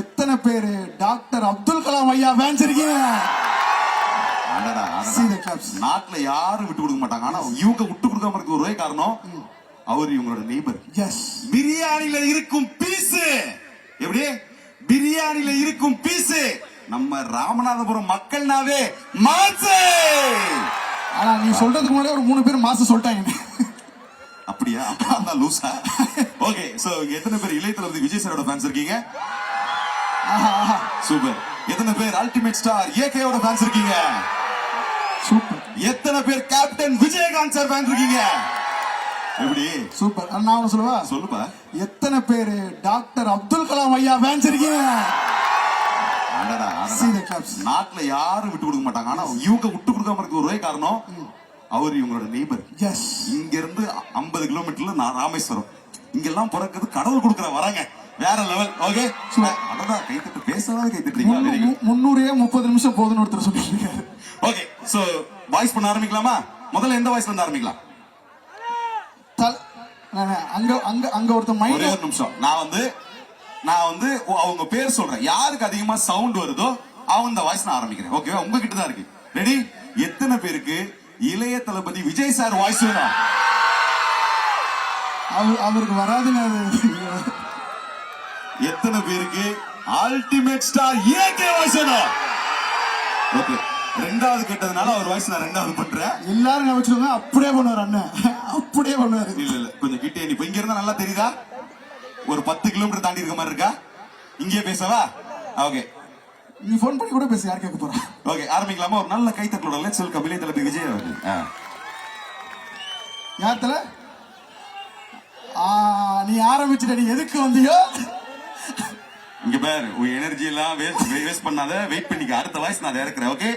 எத்தனை பேரு டாக்டர் அப்துல் கலாம் ஐயா ஃபேன்ஸ் இருக்கீங்க? நாட்டுல யாரும் விட்டு கொடுக்க மாட்டாங்க. ஆனா இவங்க விட்டு கொடுக்காம இருக்க ஒரே காரணம் அவர் இவங்களோட நெய்பர். பிரியாணில இருக்கும் பீஸ் எப்படி? பிரியாணில இருக்கும் பீஸ் நம்ம ராமநாதபுரம் மக்கள்னாவே மாசு. ஆனா நீ சொல்றதுக்கு முன்னாடி ஒரு 3 பேர் மாசு சொல்லிட்டாங்க. அப்படியா? அப்பதான் லூசா? ஓகே, சோ எத்தனை பேர் இளைய தளபதி விஜய் சாரோட ஃபேன்ஸ் இருக்கீங்க? சூப்பர். எத்தனை பேர் அல்டிமேட் ஸ்டார் ஏகேயோட ஃபேன்ஸ் இருக்கீங்க? சூப்பர். எத்தனை பேர் கேப்டன் விஜயகாந்த் சார் ஃபேன்ஸ் இருக்கீங்க? எப்படி? சூப்பர். நான் சொல்லுவா? சொல்லுப்பா. எத்தனை பேர் டாக்டர் அப்துல் கலாம் ஐயா ஃபேன்ஸ் இருக்கீங்க? நாட்டுல யாரும் விட்டு கொடுக்க மாட்டாங்க. ஆனா இவங்க விட்டு கொடுக்காம இருக்க ஒரே காரணம் அவர் இவங்களோட நெய்பர். இங்க இருந்து 50 கிலோமீட்டர்ல ராமேஸ்வரம். இங்கெல்லாம் பிறக்கிறது கடவுள் கொடுக்குற வராங்க. வேற லெவல். ஓகே, அதான் கைத்தட்டு பேசவே கைத்தட்டுறீங்களா? 330 நிமிஷம் போதுன்னு ஒருத்தர் சொல்லிட்டு. ஓகே, சோ வாய்ஸ் பண்ண ஆரம்பிக்கலாமா? முதல்ல எந்த வாய்ஸ்ல இருந்து ஆரம்பிக்கலாம்? அங்க அங்க அங்க ஒருத்தர் மைண்ட். ஒரே ஒரு நிமிஷம். நான் வந்து அவங்க பேர் சொல்றேன். யாருக்கு அதிகமா சவுண்ட் வருதோ அவங்க வாய்ஸ் நான் ஆரம்பிக்கிறேன். ஓகேவா? உங்ககிட்ட தான் இருக்கு. ரெடி? எத்தனை பேருக்கு இளைய தளபதி விஜய் சார் வாய்ஸ் வேணும்? அவருக்கு வராதுங்க. எத்தனை பேருக்கு அல்டிமேட் ஸ்டார் ஏகே வாய்ஸ் வேணும்? ஓகே, ரெண்டாவது கேட்டதுனால அவர் வாய்ஸ் நான் ரெண்டாவது பண்றேன். எல்லாரும் நினைச்சுக்கோங்க, அப்படியே பண்ணுவார் அண்ணன். அப்படியே பண்ணுவாரு. இல்ல கொஞ்சம் கிட்டே நீ இங்க இருந்தா நல்லா தெரியுதா? ஒரு 10 கிலோமீட்டர் தாண்டி இருக்க மாதிரி இருக்கா? இங்கே பேசவா? ஓகே, நீ போன் பண்ணி கூட பேச. யார் கேட்க போறா? ஓகே, ஆரம்பிக்கலாமா? ஒரு நல்ல கைத்தட்டலோட லெட்ஸ் வெல்கம் இளைய தளபதி விஜய் அவர்கள். யார் தல? நீ ஆரம்பிச்சுட்ட. நீ எதுக்கு வந்தியோ? இங்க பாரு, உன் எனர்ஜி எல்லாம் வேஸ்ட் பண்ணாத. வெயிட் பண்ணிக்க. அடுத்த வாய்ஸ் நான் இறக்குறேன். ஓகே.